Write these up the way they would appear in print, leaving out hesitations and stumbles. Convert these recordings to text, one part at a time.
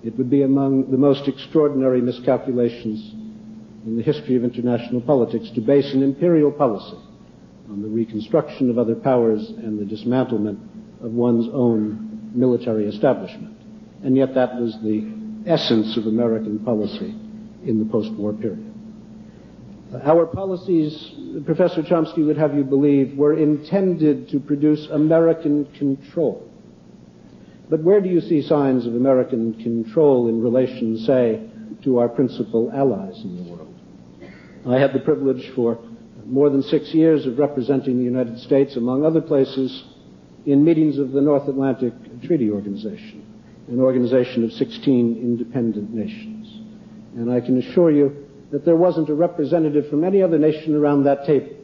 It would be among the most extraordinary miscalculations in the history of international politics to base an imperial policy on the reconstruction of other powers and the dismantlement of one's own military establishment. And yet that was the essence of American policy in the post-war period. Our policies, Professor Chomsky would have you believe, were intended to produce American control. But where do you see signs of American control in relation, say, to our principal allies in the world? I had the privilege for more than 6 years of representing the United States, among other places, in meetings of the North Atlantic Treaty Organization, an organization of 16 independent nations. And I can assure you that there wasn't a representative from any other nation around that table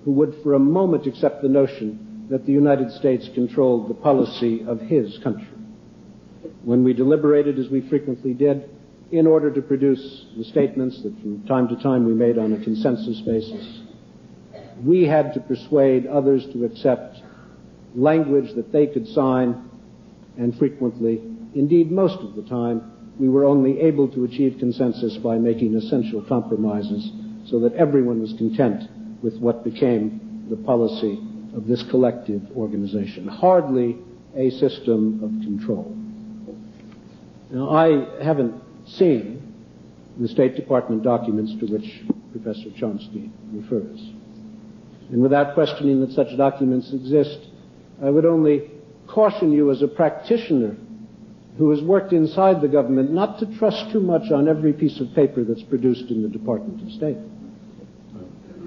who would for a moment accept the notion that the United States controlled the policy of his country. When we deliberated, as we frequently did, in order to produce the statements that from time to time we made on a consensus basis, we had to persuade others to accept language that they could sign, and frequently, indeed most of the time, we were only able to achieve consensus by making essential compromises so that everyone was content with what became the policy of this collective organization. Hardly a system of control. Now, I haven't seen the State Department documents to which Professor Chomsky refers. And without questioning that such documents exist, I would only caution you as a practitioner who has worked inside the government not to trust too much on every piece of paper that's produced in the Department of State.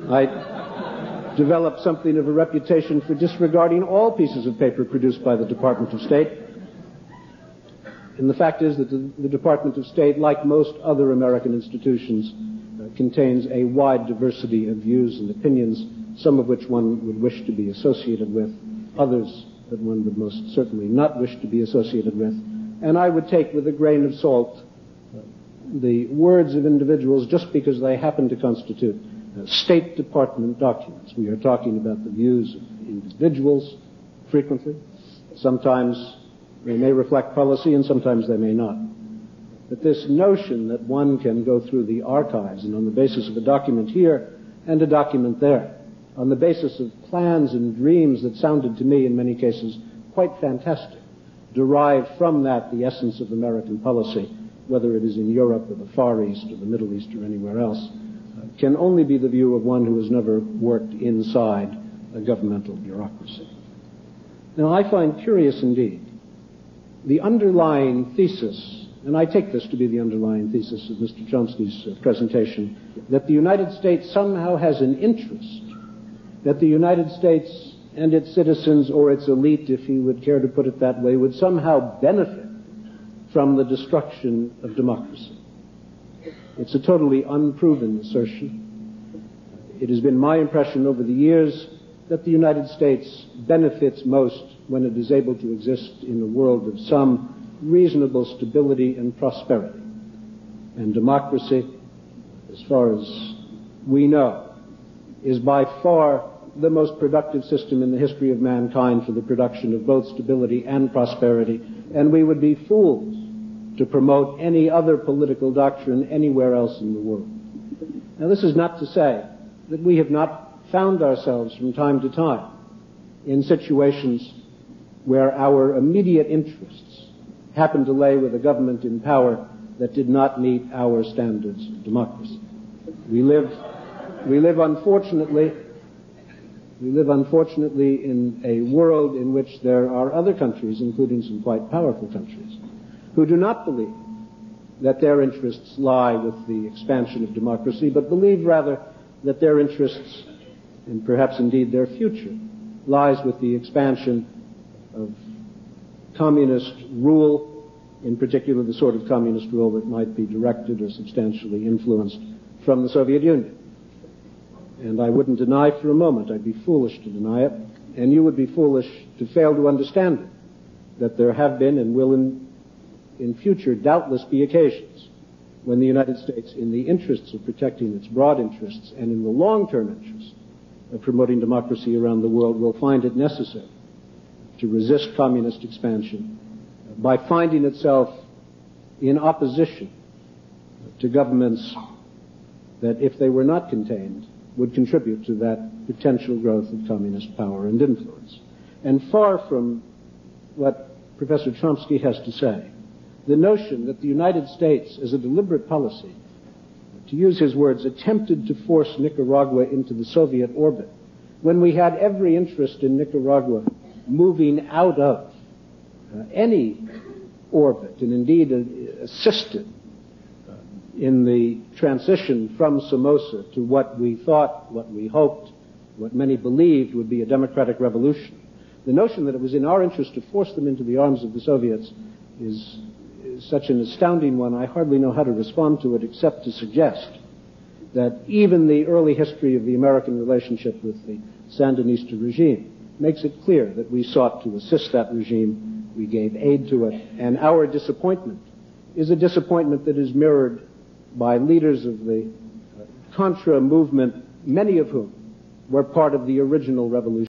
I developed something of a reputation for disregarding all pieces of paper produced by the Department of State. And the fact is that the Department of State, like most other American institutions, contains a wide diversity of views and opinions, some of which one would wish to be associated with, others that one would most certainly not wish to be associated with. And I would take with a grain of salt the words of individuals just because they happen to constitute State Department documents. We are talking about the views of individuals frequently. Sometimes they may reflect policy and sometimes they may not. But this notion that one can go through the archives and on the basis of a document here and a document there, on the basis of plans and dreams that sounded to me in many cases quite fantastic, derive from that the essence of American policy, whether it is in Europe or the Far East or the Middle East or anywhere else, can only be the view of one who has never worked inside a governmental bureaucracy. Now, I find curious indeed the underlying thesis, and I take this to be the underlying thesis of Mr. Chomsky's presentation, that the United States somehow has an interest, that the United States and its citizens, or its elite, if you would care to put it that way, would somehow benefit from the destruction of democracy. It's a totally unproven assertion. It has been my impression over the years that the United States benefits most when it is able to exist in a world of some reasonable stability and prosperity. And democracy, as far as we know, is by far the most productive system in the history of mankind for the production of both stability and prosperity, and we would be fools to promote any other political doctrine anywhere else in the world. Now, this is not to say that we have not found ourselves from time to time in situations where our immediate interests happen to lay with a government in power that did not meet our standards of democracy. We live unfortunately in a world in which there are other countries, including some quite powerful countries, who do not believe that their interests lie with the expansion of democracy, but believe rather that their interests, and perhaps indeed their future, lies with the expansion of communist rule, in particular the sort of communist rule that might be directed or substantially influenced from the Soviet Union. And I wouldn't deny for a moment, I'd be foolish to deny it, and you would be foolish to fail to understand it, that there have been and will in future doubtless be occasions when the United States, in the interests of protecting its broad interests and in the long-term interests of promoting democracy around the world, will find it necessary to resist communist expansion by finding itself in opposition to governments that, if they were not contained, would contribute to that potential growth of communist power and influence. And far from what Professor Chomsky has to say, the notion that the United States, as a deliberate policy, to use his words, attempted to force Nicaragua into the Soviet orbit, when we had every interest in Nicaragua moving out of any orbit, and indeed assisted in the transition from Somoza to what we thought, what we hoped, what many believed would be a democratic revolution. The notion that it was in our interest to force them into the arms of the Soviets is such an astounding one, I hardly know how to respond to it except to suggest that even the early history of the American relationship with the Sandinista regime makes it clear that we sought to assist that regime, we gave aid to it, and our disappointment is a disappointment that is mirrored by leaders of the Contra movement, many of whom were part of the original revolution.